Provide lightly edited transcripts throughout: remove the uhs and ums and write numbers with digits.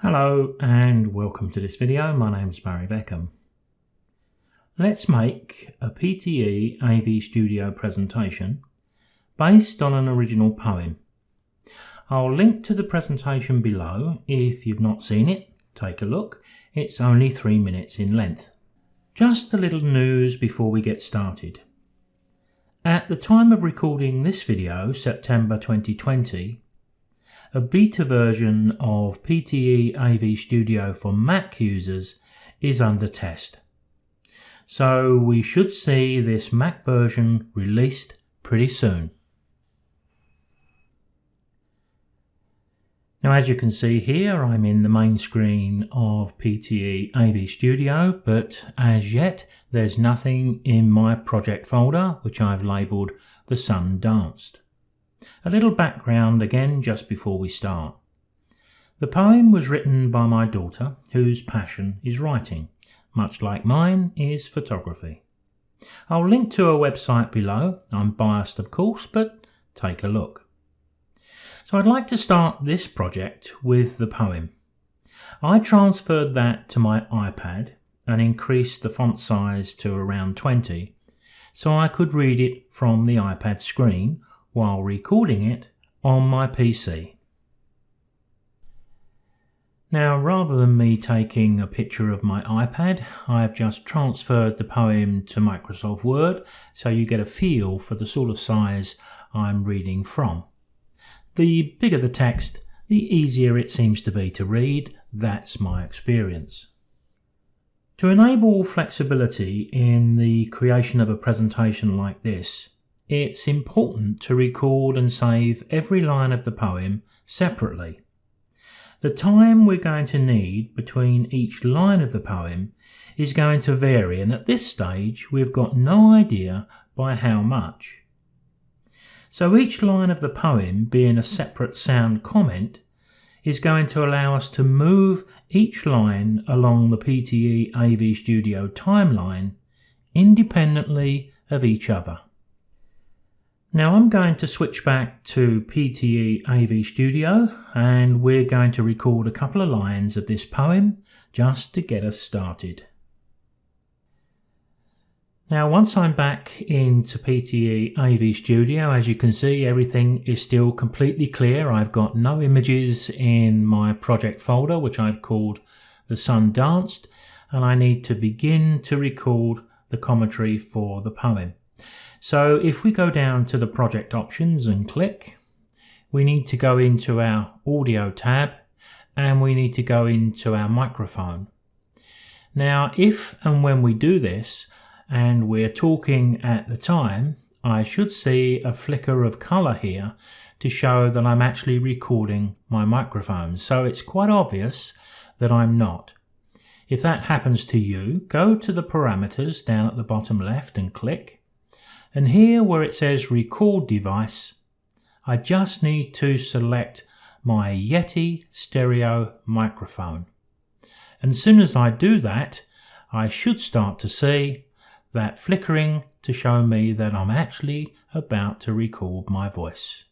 Hello and welcome to this video. My name is Beckham. Let's make a PTE AV Studio presentation based on an original poem. I'll link to the presentation below. If you've not seen it, take a look. It's only 3 minutes in length. Just a little news before we get started. At the time of recording this video, September 2020, a beta version of PTE AV Studio for Mac users is under test. So we should see this Mac version released pretty soon. Now, as you can see here, I'm in the main screen of PTE AV Studio, but as yet there's nothing in my project folder, which I've labelled The Sun Danced. A little background again just before we start. The poem was written by my daughter, whose passion is writing, much like mine is photography. I'll link to her website below. I'm biased of course, but take a look. So I'd like to start this project with the poem. I transferred that to my iPad and increased the font size to around 20 so I could read it from the iPad screen while recording it on my PC. Now, rather than me taking a picture of my iPad, I've just transferred the poem to Microsoft Word so you get a feel for the sort of size I'm reading from. The bigger the text, the easier it seems to be to read. That's my experience. To enable flexibility in the creation of a presentation like this, it's important to record and save every line of the poem separately. The time we're going to need between each line of the poem is going to vary, and at this stage we've got no idea by how much. So each line of the poem, being a separate sound comment, is going to allow us to move each line along the PTE AV Studio timeline independently of each other. Now I'm going to switch back to PTE AV Studio and we're going to record a couple of lines of this poem just to get us started. Now once I'm back into PTE AV Studio, as you can see, everything is still completely clear. I've got no images in my project folder, which I've called The Sun Danced, and I need to begin to record the commentary for the poem. So if we go down to the project options and click, we need to go into our audio tab and we need to go into our microphone. Now, if and when we do this and we're talking at the time, I should see a flicker of color here to show that I'm actually recording my microphone. So it's quite obvious that I'm not. If that happens to you, go to the parameters down at the bottom left and click. And here where it says record device, I just need to select my Yeti stereo microphone. And as soon as I do that, I should start to see that flickering to show me that I'm actually about to record my voice.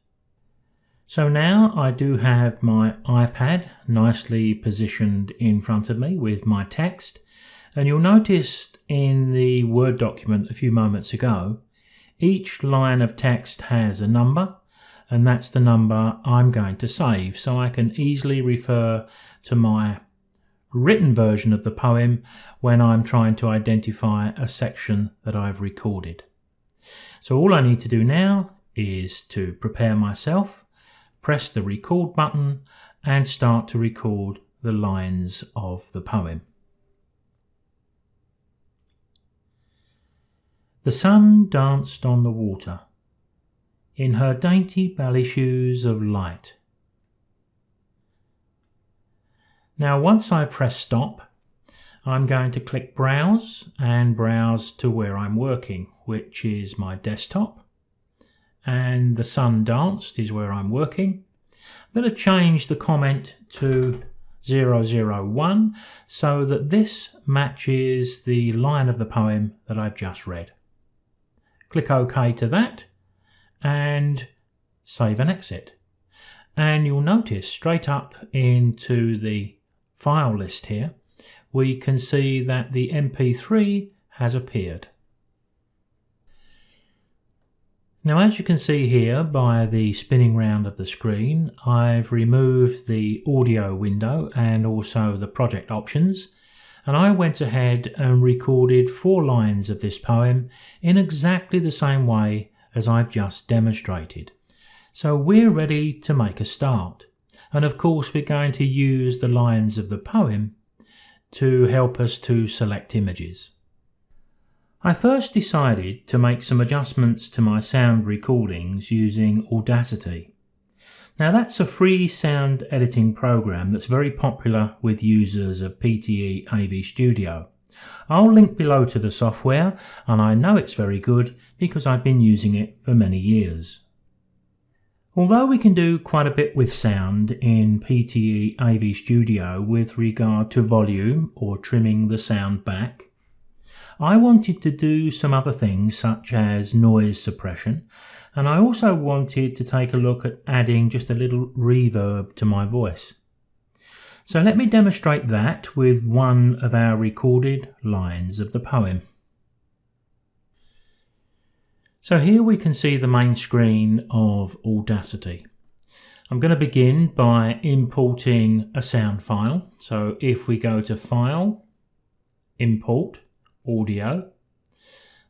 So now I do have my iPad nicely positioned in front of me with my text. And you'll notice in the Word document a few moments ago, each line of text has a number, and that's the number I'm going to save, so I can easily refer to my written version of the poem when I'm trying to identify a section that I've recorded. So all I need to do now is to prepare myself, press the record button, and start to record the lines of the poem. The sun danced on the water in her dainty ballet shoes of light. Now once I press stop, I'm going to click browse and browse to where I'm working, which is my desktop, and the sun danced is where I'm working. I'm going to change the comment to 001 so that this matches the line of the poem that I've just read. Click OK to that and save and exit. And you'll notice straight up into the file list here, we can see that the MP3 has appeared. Now, as you can see here by the spinning round of the screen, I've removed the audio window and also the project options, and I went ahead and recorded 4 lines of this poem in exactly the same way as I've just demonstrated. So we're ready to make a start. And of course, we're going to use the lines of the poem to help us to select images. I first decided to make some adjustments to my sound recordings using Audacity. Now, that's a free sound editing program that's very popular with users of PTE AV Studio. I'll link below to the software, and I know it's very good because I've been using it for many years. Although we can do quite a bit with sound in PTE AV Studio with regard to volume or trimming the sound back, I wanted to do some other things such as noise suppression, and I also wanted to take a look at adding just a little reverb to my voice. So let me demonstrate that with one of our recorded lines of the poem. So here we can see the main screen of Audacity. I'm going to begin by importing a sound file. So if we go to File, Import, Audio,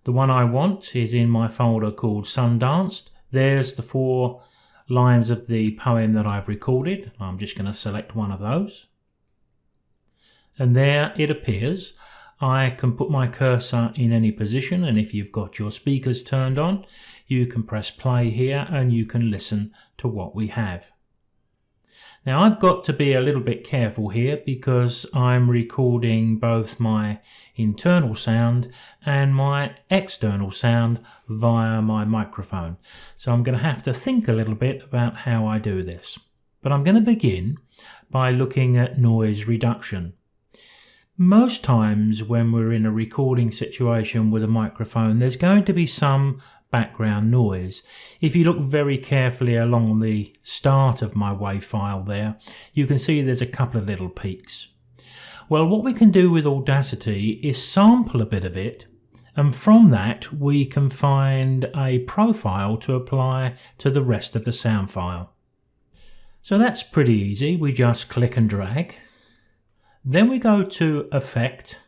the one I want is in my folder called Sundanced. There's the 4 lines of the poem that I've recorded. I'm just going to select one of those. And there it appears. I can put my cursor in any position, and if you've got your speakers turned on, you can press play here and you can listen to what we have. Now, I've got to be a little bit careful here because I'm recording both my internal sound and my external sound via my microphone. So I'm going to have to think a little bit about how I do this. But I'm going to begin by looking at noise reduction. Most times when we're in a recording situation with a microphone, there's going to be some background noise. If you look very carefully along the start of my WAV file there, you can see there's a couple of little peaks. Well, what we can do with Audacity is sample a bit of it, and from that we can find a profile to apply to the rest of the sound file. So that's pretty easy. We just click and drag. Then we go to Effect,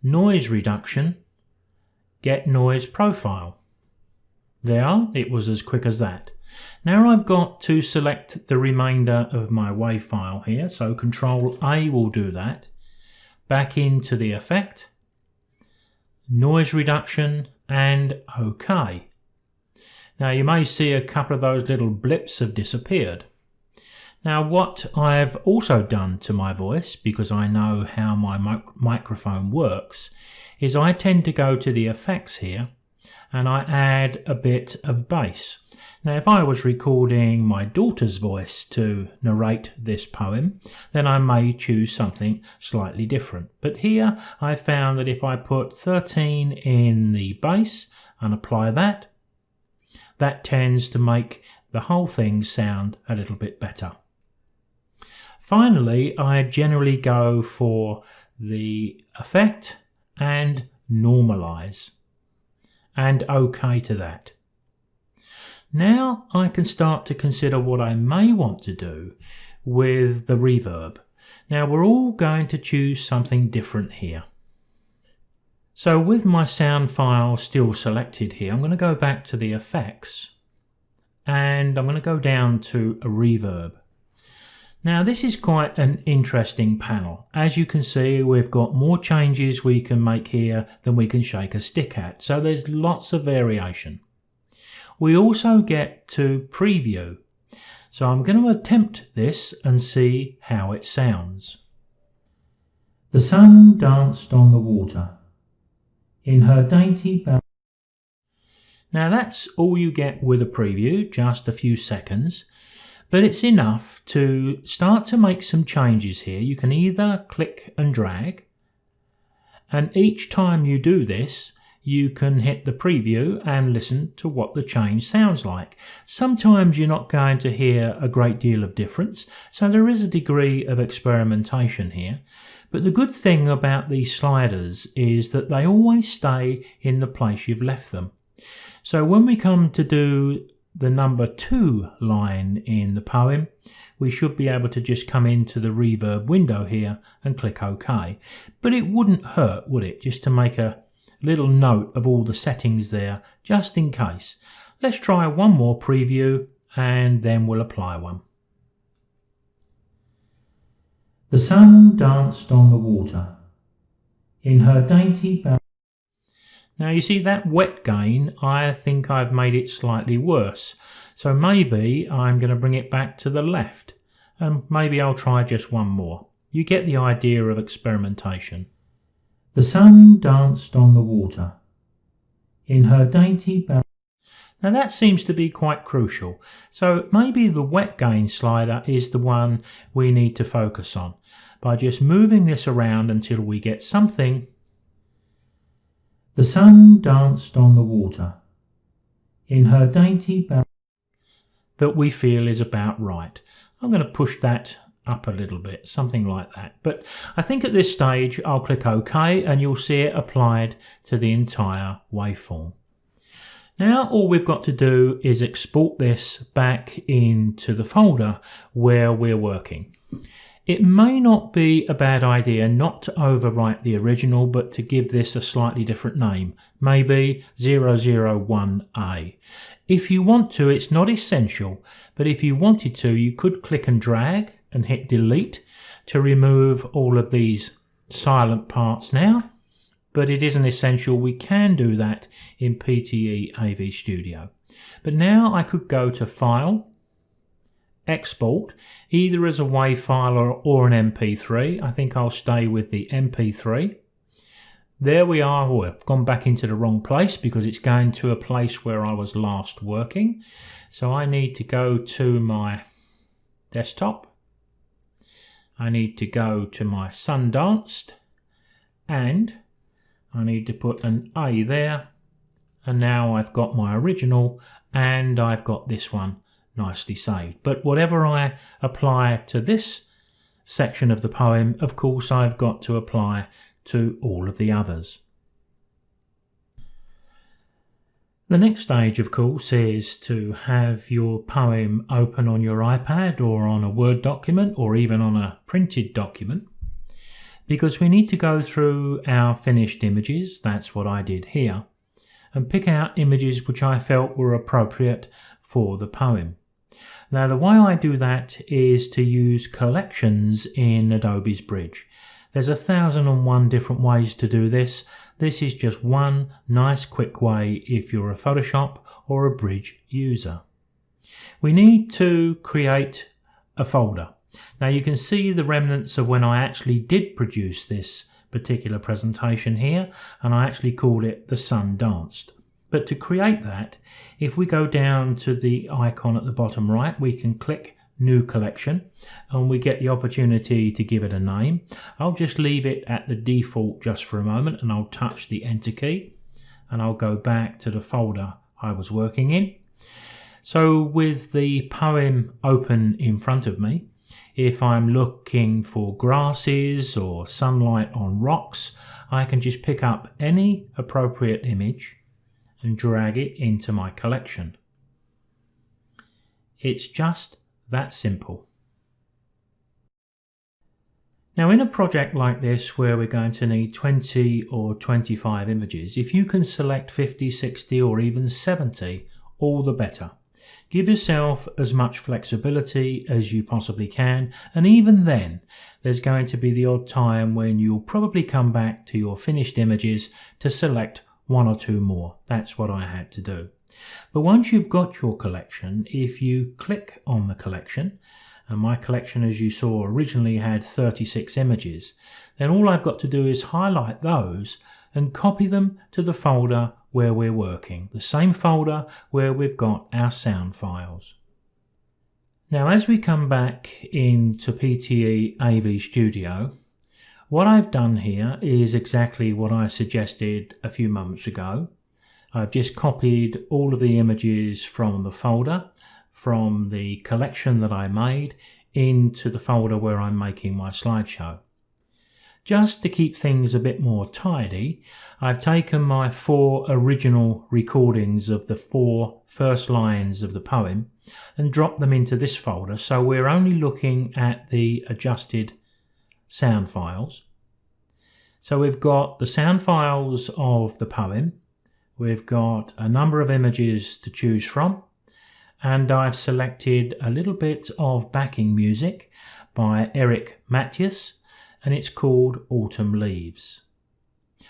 Noise Reduction, Get Noise Profile. There, it was as quick as that. Now I've got to select the remainder of my WAV file here, so Control A will do that. Back into the Effect, Noise Reduction, and OK. Now you may see a couple of those little blips have disappeared. Now what I've also done to my voice, because I know how my microphone works, is I tend to go to the effects here and I add a bit of bass. Now if I was recording my daughter's voice to narrate this poem, then I may choose something slightly different. But here I found that if I put 13 in the bass and apply that, that tends to make the whole thing sound a little bit better. Finally, I generally go for the effect and normalize, and OK to that. Now I can start to consider what I may want to do with the reverb. Now we're all going to choose something different here. So with my sound file still selected here, I'm going to go back to the effects and I'm going to go down to a reverb. Now this is quite an interesting panel. As you can see, we've got more changes we can make here than we can shake a stick at. So there's lots of variation. We also get to preview. So I'm going to attempt this and see how it sounds. The sun danced on the water in her dainty bow. Now that's all you get with a preview, just a few seconds. But it's enough to start to make some changes here. You can either click and drag, and each time you do this, you can hit the preview and listen to what the change sounds like. Sometimes you're not going to hear a great deal of difference, so there is a degree of experimentation here. But the good thing about these sliders is that they always stay in the place you've left them. So when we come to do the number 2 line in the poem, we should be able to just come into the reverb window here and click OK. But it wouldn't hurt, would it, just to make a little note of all the settings there, just in case. Let's try one more preview and then we'll apply one. The sun danced on the water in her dainty bow. Now you see that wet gain, I think I've made it slightly worse. So maybe I'm going to bring it back to the left, and maybe I'll try just one more. You get the idea of experimentation. The sun danced on the water in her dainty bow. Now that seems to be quite crucial. So maybe the wet gain slider is the one we need to focus on by just moving this around until we get something. The sun danced on the water in her dainty bow that we feel is about right. I'm going to push that up a little bit, something like that. But I think at this stage I'll click OK and you'll see it applied to the entire waveform. Now all we've got to do is export this back into the folder where we're working. It may not be a bad idea not to overwrite the original, but to give this a slightly different name, maybe 001A. If you want to, it's not essential, but if you wanted to, you could click and drag and hit delete to remove all of these silent parts now, but it isn't essential. We can do that in PTE AV Studio. But now I could go to File, Export, either as a WAV file or an MP3. I think I'll stay with the MP3. There we are. Oh, I've gone back into the wrong place because it's going to a place where I was last working. So I need to go to my desktop. I need to go to my Sun Danced, and I need to put an A there. And now I've got my original and I've got this one nicely saved. But whatever I apply to this section of the poem, of course I've got to apply to all of the others. The next stage, of course, is to have your poem open on your iPad or on a Word document or even on a printed document, because we need to go through our finished images. That's what I did here, and pick out images which I felt were appropriate for the poem. Now the way I do that is to use collections in Adobe's Bridge. There's 1,001 different ways to do this. This is just one nice quick way if you're a Photoshop or a Bridge user. We need to create a folder. Now you can see the remnants of when I actually did produce this particular presentation here, and I actually called it The Sun Danced. But to create that, if we go down to the icon at the bottom right, we can click New Collection and we get the opportunity to give it a name. I'll just leave it at the default just for a moment, and I'll touch the Enter key and I'll go back to the folder I was working in. So with the poem open in front of me, if I'm looking for grasses or sunlight on rocks, I can just pick up any appropriate image and drag it into my collection. It's just that simple. Now in a project like this where we're going to need 20 or 25 images, if you can select 50, 60 or even 70, all the better. Give yourself as much flexibility as you possibly can, and even then there's going to be the odd time when you'll probably come back to your finished images to select one or two more. That's what I had to do. But once you've got your collection, if you click on the collection, and my collection, as you saw, originally had 36 images, then all I've got to do is highlight those and copy them to the folder where we're working, the same folder where we've got our sound files. Now as we come back into PTE AV Studio, What I've done here is exactly what I suggested a few moments ago. I've just copied all of the images from the folder, from the collection that I made, into the folder where I'm making my slideshow. Just to keep things a bit more tidy, I've taken my 4 original recordings of the 4 first lines of the poem and dropped them into this folder, so we're only looking at the adjusted sound files. So we've got the sound files of the poem, we've got a number of images to choose from, and I've selected a little bit of backing music by Eric Mathias, and it's called Autumn Leaves.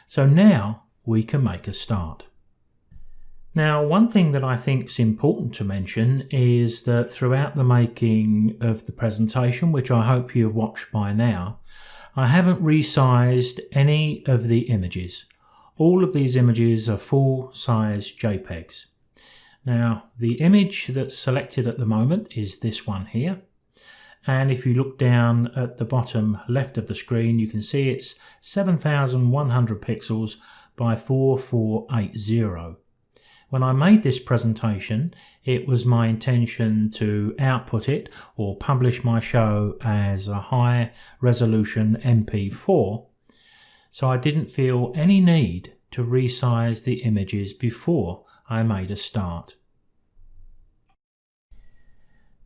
So now we can make a start. Now, one thing that I think is important to mention is that throughout the making of the presentation, which I hope you've watched by now, I haven't resized any of the images. All of these images are full-size JPEGs. Now, the image that's selected at the moment is this one here. And if you look down at the bottom left of the screen, you can see it's 7,100 pixels by 4480. When I made this presentation, it was my intention to output it or publish my show as a high resolution MP4, so I didn't feel any need to resize the images before I made a start.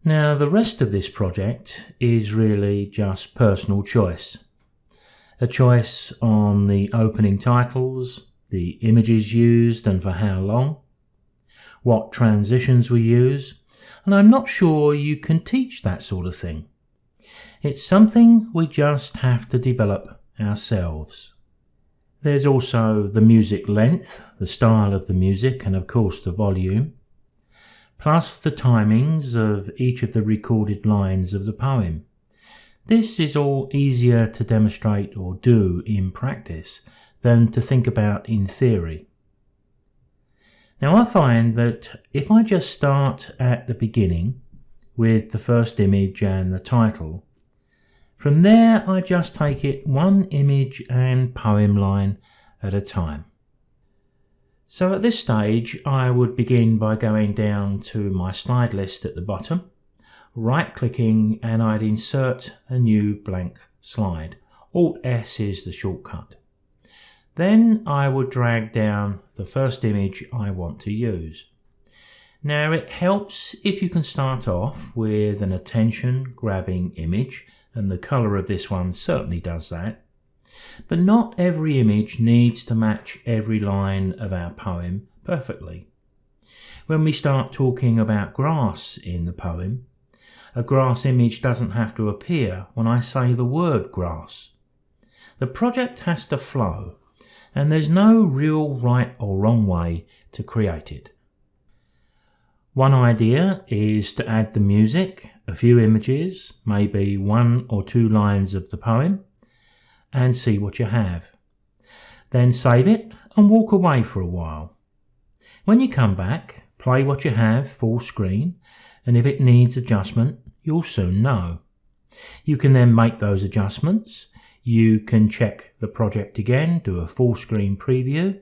Now, the rest of this project is really just personal choice. A choice on the opening titles, the images used and for how long, what transitions we use, and I'm not sure you can teach that sort of thing. It's something we just have to develop ourselves. There's also the music length, the style of the music, and of course the volume, plus the timings of each of the recorded lines of the poem. This is all easier to demonstrate or do in practice than to think about in theory. Now, I find that if I just start at the beginning with the first image and the title, from there I just take it one image and poem line at a time. So at this stage I would begin by going down to my slide list at the bottom, right-clicking, and I'd insert a new blank slide. Alt-S is the shortcut. Then I would drag down the first image I want to use. Now, it helps if you can start off with an attention-grabbing image, and the colour of this one certainly does that. But not every image needs to match every line of our poem perfectly. When we start talking about grass in the poem, a grass image doesn't have to appear when I say the word grass. The project has to flow, and there's no real right or wrong way to create it. One idea is to add the music, a few images, maybe 1 or 2 lines of the poem, and see what you have. Then save it and walk away for a while. When you come back, play what you have full screen, and if it needs adjustment, you'll soon know. You can then make those adjustments. You can check the project again, do a full screen preview,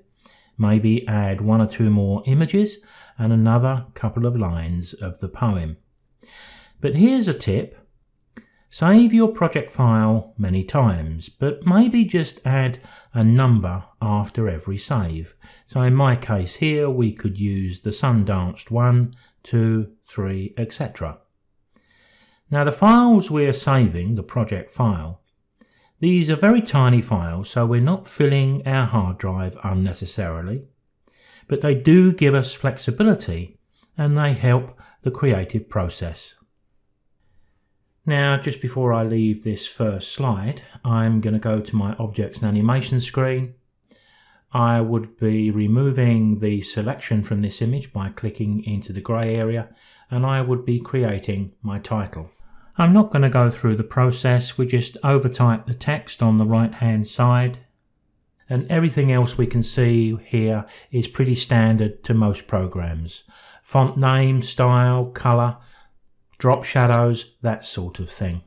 maybe add 1 or 2 more images and another couple of lines of the poem. But here's a tip. Save your project file many times, but maybe just add a number after every save. So in my case here, we could use the sun danced 1, 2, 3, etc. Now the files we're saving, the project file, these are very tiny files, so we're not filling our hard drive unnecessarily, but they do give us flexibility and they help the creative process. Now, just before I leave this first slide, I'm going to go to my objects and animation screen. I would be removing the selection from this image by clicking into the grey area, and I would be creating my title. I'm not going to go through the process. We just overtype the text on the right hand side, and everything else we can see here is pretty standard to most programs. Font name, style, colour, drop shadows, that sort of thing.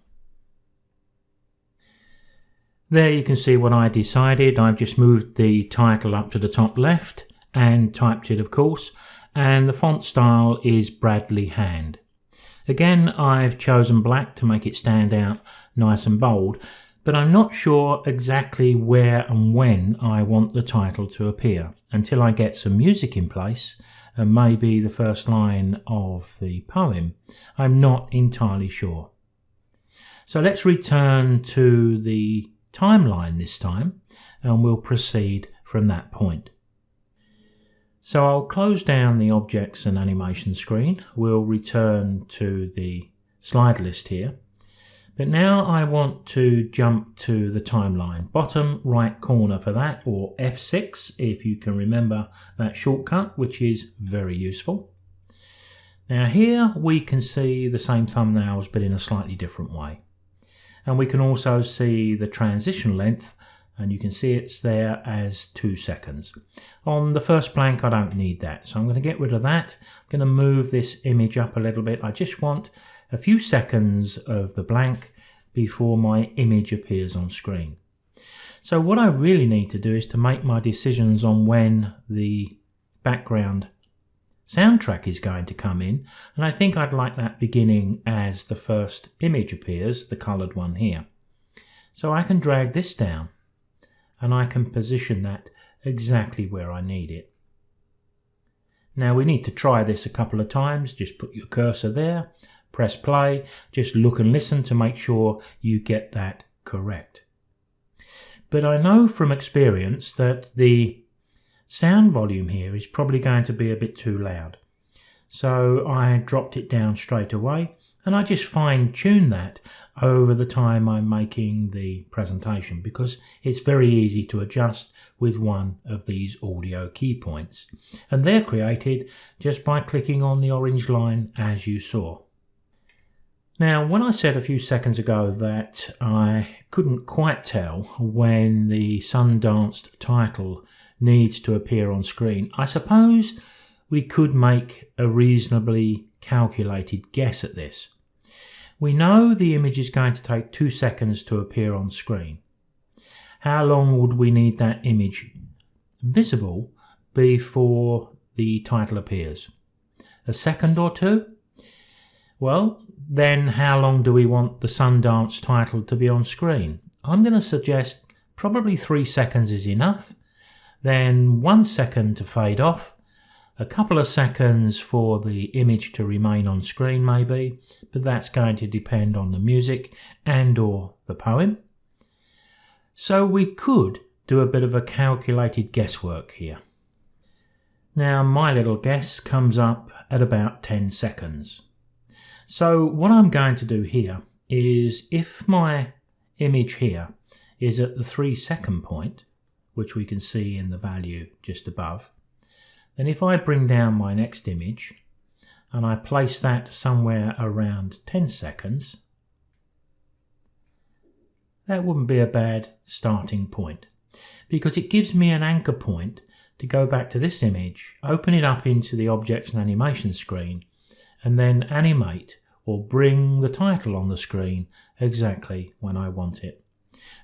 There you can see what I decided. I've just moved the title up to the top left and typed it, of course, and the font style is Bradley Hand. Again, I've chosen black to make it stand out nice and bold, but I'm not sure exactly where and when I want the title to appear until I get some music in place and maybe the first line of the poem. I'm not entirely sure. So let's return to the timeline this time and we'll proceed from that point. So I'll close down the objects and animation screen. We'll return to the slide list here. But now I want to jump to the timeline. Bottom right corner for that, or F6 if you can remember that shortcut, which is very useful. Now here we can see the same thumbnails but in a slightly different way. And we can also see the transition length, and you can see it's there as 2 seconds. On the first blank I don't need that, so I'm going to get rid of that. I'm going to move this image up a little bit. I just want a few seconds of the blank before my image appears on screen. So what I really need to do is to make my decisions on when the background soundtrack is going to come in, and I think I'd like that beginning as the first image appears, the coloured one here. So I can drag this down and I can position that exactly where I need it. Now we need to try this a couple of times. Just put your cursor there, press play, just look and listen to make sure you get that correct. But I know from experience that the sound volume here is probably going to be a bit too loud. So I dropped it down straight away and I just fine-tune that over the time I'm making the presentation, because it's very easy to adjust with one of these audio key points. And they're created just by clicking on the orange line as you saw. Now, when I said a few seconds ago that I couldn't quite tell when the Sundanced title needs to appear on screen, I suppose we could make a reasonably calculated guess at this. We know the image is going to take 2 seconds to appear on screen. How long would we need that image visible before the title appears? A second or two? Well, then how long do we want the Sundance title to be on screen? I'm going to suggest probably 3 seconds is enough, then 1 second to fade off, a couple of seconds for the image to remain on screen maybe, but that's going to depend on the music and or the poem. So we could do a bit of a calculated guesswork here. Now my little guess comes up at about 10 seconds. So what I'm going to do here is, if my image here is at the 3-second point, which we can see in the value just above, then if I bring down my next image and I place that somewhere around 10 seconds, that wouldn't be a bad starting point, because it gives me an anchor point to go back to this image, open it up into the objects and animation screen, and then animate or bring the title on the screen exactly when I want it.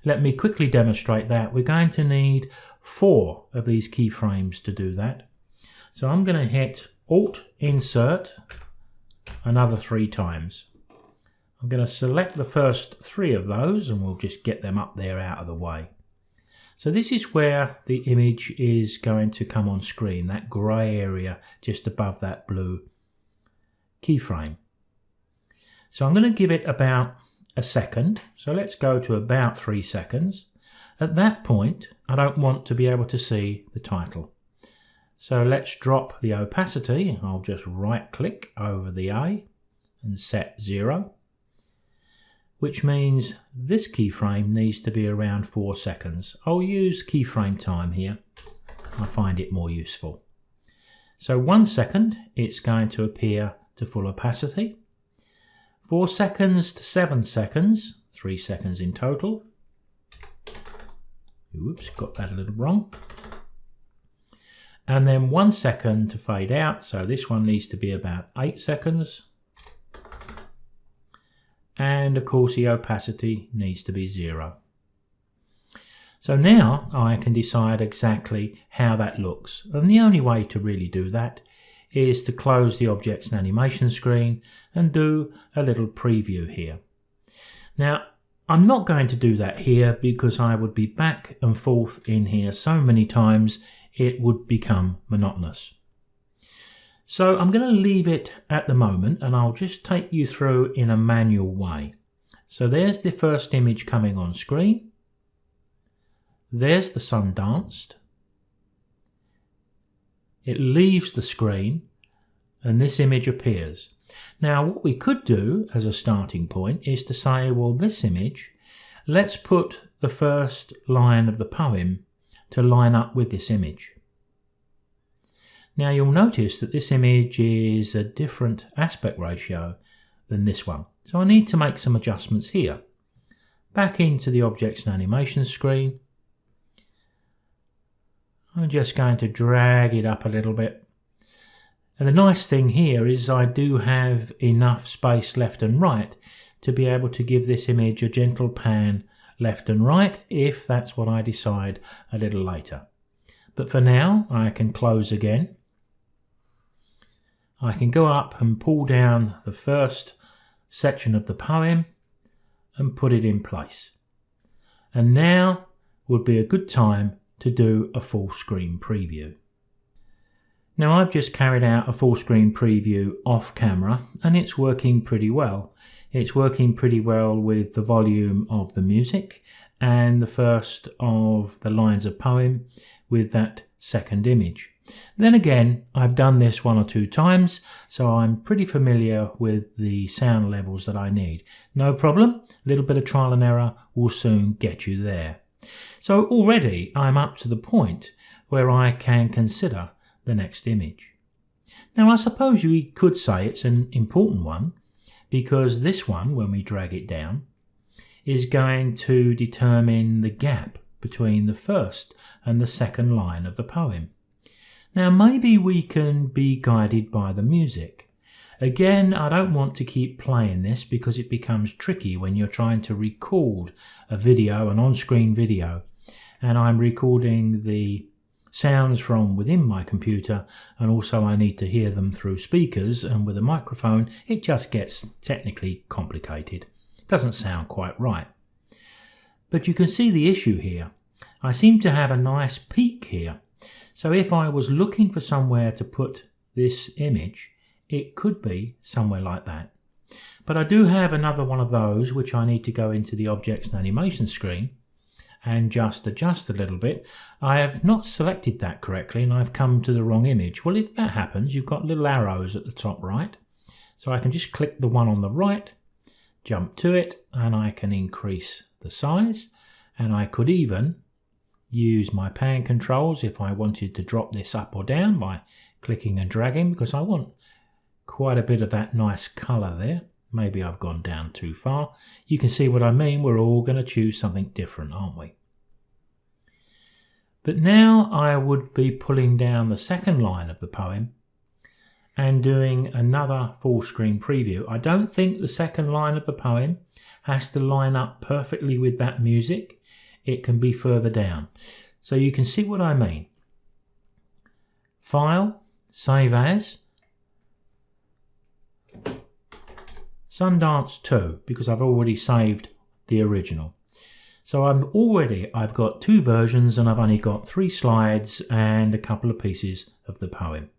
Let me quickly demonstrate that. We're going to need 4 of these keyframes to do that. So I'm going to hit Alt Insert another 3 times. I'm going to select the first 3 of those and we'll just get them up there out of the way. So this is where the image is going to come on screen, that grey area just above that blue keyframe. So I'm going to give it about a second. So let's go to about 3 seconds. At that point, I don't want to be able to see the title. So let's drop the opacity. I'll just right click over the A and set 0, which means this keyframe needs to be around 4 seconds. I'll use keyframe time here. I find it more useful. So 1 second, it's going to appear to full opacity. 4 seconds to 7 seconds, 3 seconds in total. Oops, got that a little wrong. And then 1 second to fade out, so this one needs to be about 8 seconds. And of course the opacity needs to be 0. So now I can decide exactly how that looks, and the only way to really do that is to close the objects and animation screen and do a little preview here. Now I'm not going to do that here because I would be back and forth in here so many times it would become monotonous. So I'm going to leave it at the moment, and I'll just take you through in a manual way. So there's the first image coming on screen. There's the sun danced. It leaves the screen and this image appears. Now what we could do as a starting point is to say, well, this image, let's put the first line of the poem to line up with this image. Now you'll notice that this image is a different aspect ratio than this one. So I need to make some adjustments here. Back into the objects and animation screen. I'm just going to drag it up a little bit. And the nice thing here is I do have enough space left and right to be able to give this image a gentle pan left and right if that's what I decide a little later. But for now I can close again. I can go up and pull down the first section of the poem and put it in place. And now would be a good time to do a full screen preview. Now I've just carried out a full screen preview off camera and it's working pretty well. It's working pretty well with the volume of the music and the first of the lines of poem with that second image. Then again, I've done this 1 or 2 times, so I'm pretty familiar with the sound levels that I need. No problem, a little bit of trial and error will soon get you there. So already I'm up to the point where I can consider the next image. Now I suppose we could say it's an important one because this one, when we drag it down, is going to determine the gap between the first and the second line of the poem. Now maybe we can be guided by the music. Again, I don't want to keep playing this because it becomes tricky when you're trying to record a video, an on-screen video, and I'm recording the sounds from within my computer and also I need to hear them through speakers, and with a microphone it just gets technically complicated. It doesn't sound quite right. But you can see the issue here. I seem to have a nice peak here. So if I was looking for somewhere to put this image, it could be somewhere like that. But I do have another one of those which I need to go into the objects and animation screen and just adjust a little bit. I have not selected that correctly and I've come to the wrong image. Well, if that happens, you've got little arrows at the top right. So I can just click the one on the right, jump to it, and I can increase the size, and I could even use my pan controls if I wanted to drop this up or down by clicking and dragging, because I want quite a bit of that nice colour there. Maybe I've gone down too far. You can see what I mean. We're all going to choose something different, aren't we? But now I would be pulling down the second line of the poem and doing another full screen preview. I don't think the second line of the poem has to line up perfectly with that music. It can be further down. So you can see what I mean. File, save as, Sundance 2, because I've already saved the original. So I've got 2 versions and I've only got 3 slides and a couple of pieces of the poem.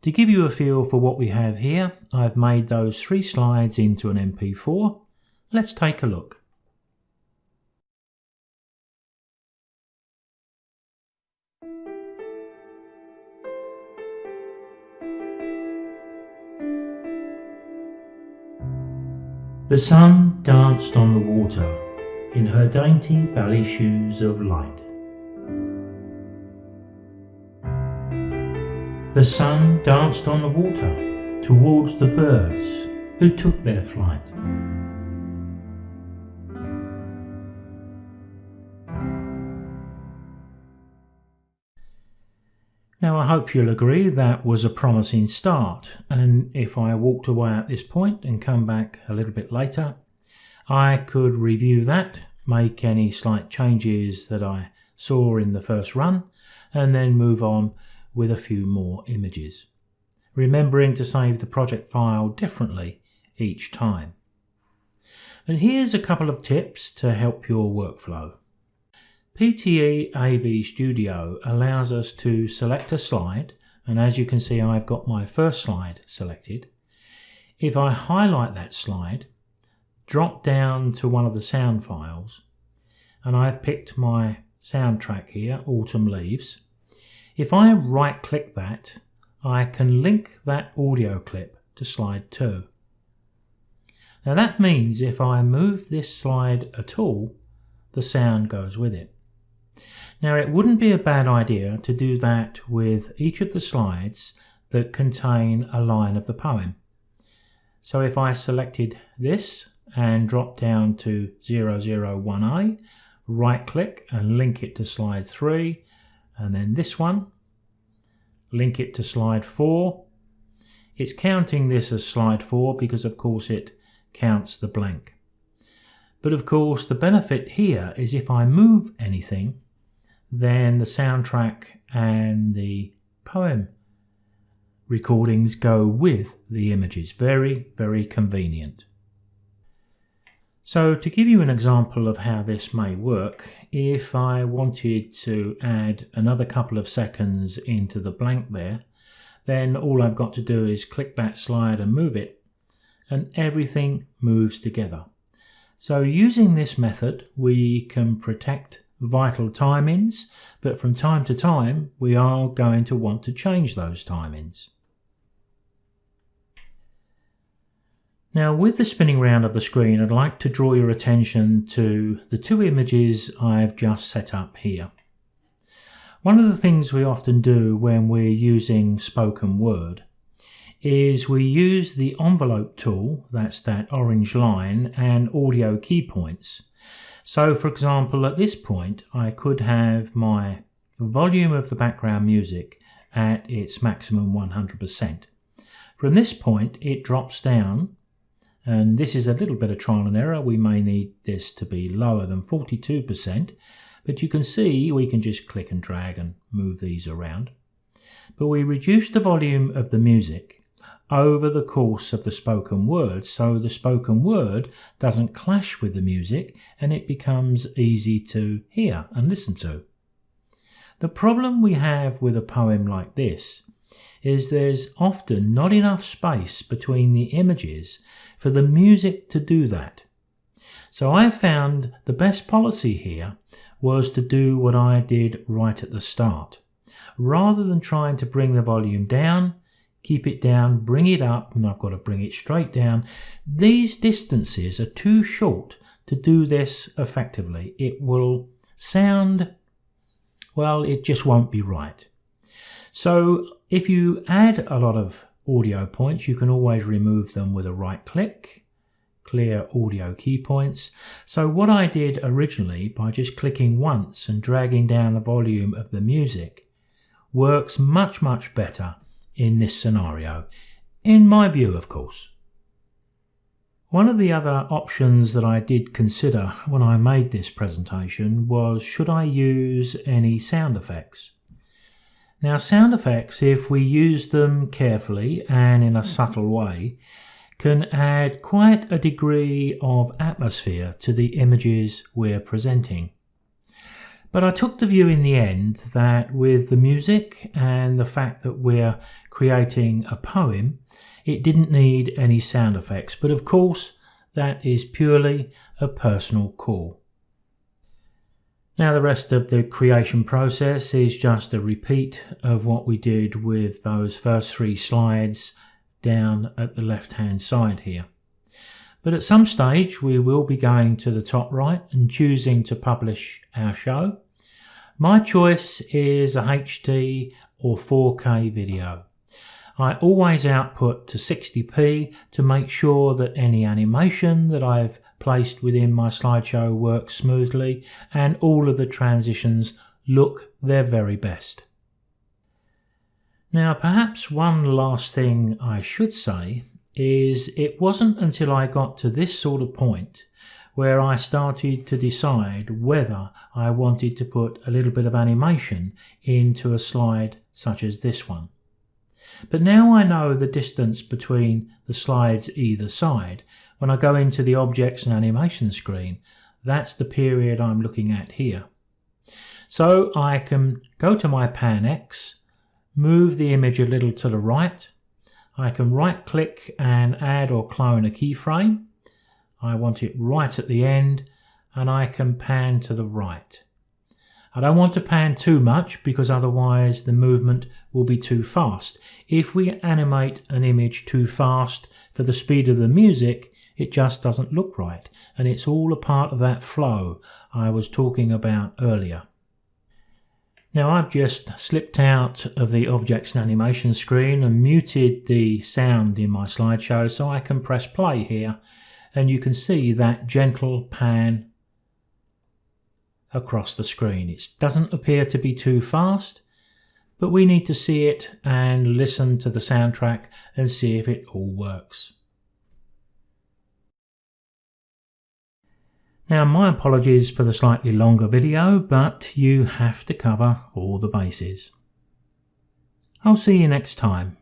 To give you a feel for what we have here, I've made those 3 slides into an MP4. Let's take a look. The sun danced on the water in her dainty ballet shoes of light. The sun danced on the water towards the birds who took their flight. Now I hope you'll agree that was a promising start, and if I walked away at this point and come back a little bit later, I could review that make any slight changes that I saw in the first run, and then move on with a few more images, remembering to save the project file differently each time. And here's a couple of tips to help your workflow. PTE AV Studio allows us to select a slide, and as you can see I've got my first slide selected. If I highlight that slide, drop down to one of the sound files, and I've picked my soundtrack here, Autumn Leaves. If I right click that, I can link that audio clip to slide 2. Now that means if I move this slide at all, the sound goes with it. Now it wouldn't be a bad idea to do that with each of the slides that contain a line of the poem. So if I selected this and drop down to 001A, right click and link it to slide 3, and then this one, link it to slide 4. It's counting this as slide 4 because of course it counts the blank. But of course the benefit here is if I move anything, then the soundtrack and the poem recordings go with the images. Very, very convenient. So to give you an example of how this may work, if I wanted to add another couple of seconds into the blank there, then all I've got to do is click that slide and move it, and everything moves together. So using this method we can protect vital time-ins, but from time to time we are going to want to change those time-ins. Now with the spinning round of the screen, I'd like to draw your attention to the two images I've just set up here. One of the things we often do when we're using spoken word is we use the envelope tool, that's that orange line, and audio key points. So for example at this point I could have my volume of the background music at its maximum 100%. From this point it drops down, and this is a little bit of trial and error. We may need this to be lower than 42%, but you can see we can just click and drag and move these around. But we reduce the volume of the music over the course of the spoken word, so the spoken word doesn't clash with the music and it becomes easy to hear and listen to. The problem we have with a poem like this is there's often not enough space between the images for the music to do that. So I found the best policy here was to do what I did right at the start. Rather than trying to bring the volume down, keep it down, bring it up, and I've got to bring it straight down. These distances are too short to do this effectively. It will sound, well, it just won't be right. So if you add a lot of audio points, you can always remove them with a right click, clear audio key points. So what I did originally by just clicking once and dragging down the volume of the music works much, much better in this scenario, in my view of course. One of the other options that I did consider when I made this presentation was, should I use any sound effects? Now sound effects, if we use them carefully and in a subtle way, can add quite a degree of atmosphere to the images we're presenting. But I took the view in the end that with the music and the fact that we're creating a poem, it didn't need any sound effects. But of course, that is purely a personal call. Now the rest of the creation process is just a repeat of what we did with those first 3 slides down at the left-hand side here. But at some stage we will be going to the top right and choosing to publish our show. My choice is a HD or 4K video. I always output to 60p to make sure that any animation that I've placed within my slideshow works smoothly and all of the transitions look their very best. Now perhaps one last thing I should say is it wasn't until I got to this sort of point where I started to decide whether I wanted to put a little bit of animation into a slide such as this one. But now I know the distance between the slides either side. When I go into the Objects and Animation screen, that's the period I'm looking at here. So I can go to my Pan X, move the image a little to the right. I can right click and add or clone a keyframe. I want it right at the end, and I can pan to the right. I don't want to pan too much because otherwise the movement will be too fast. If we animate an image too fast for the speed of the music, it just doesn't look right, and it's all a part of that flow I was talking about earlier. Now I've just slipped out of the Objects and Animation screen and muted the sound in my slideshow so I can press play here, and you can see that gentle pan across the screen. It doesn't appear to be too fast, but we need to see it and listen to the soundtrack and see if it all works. Now, my apologies for the slightly longer video, but you have to cover all the bases. I'll see you next time.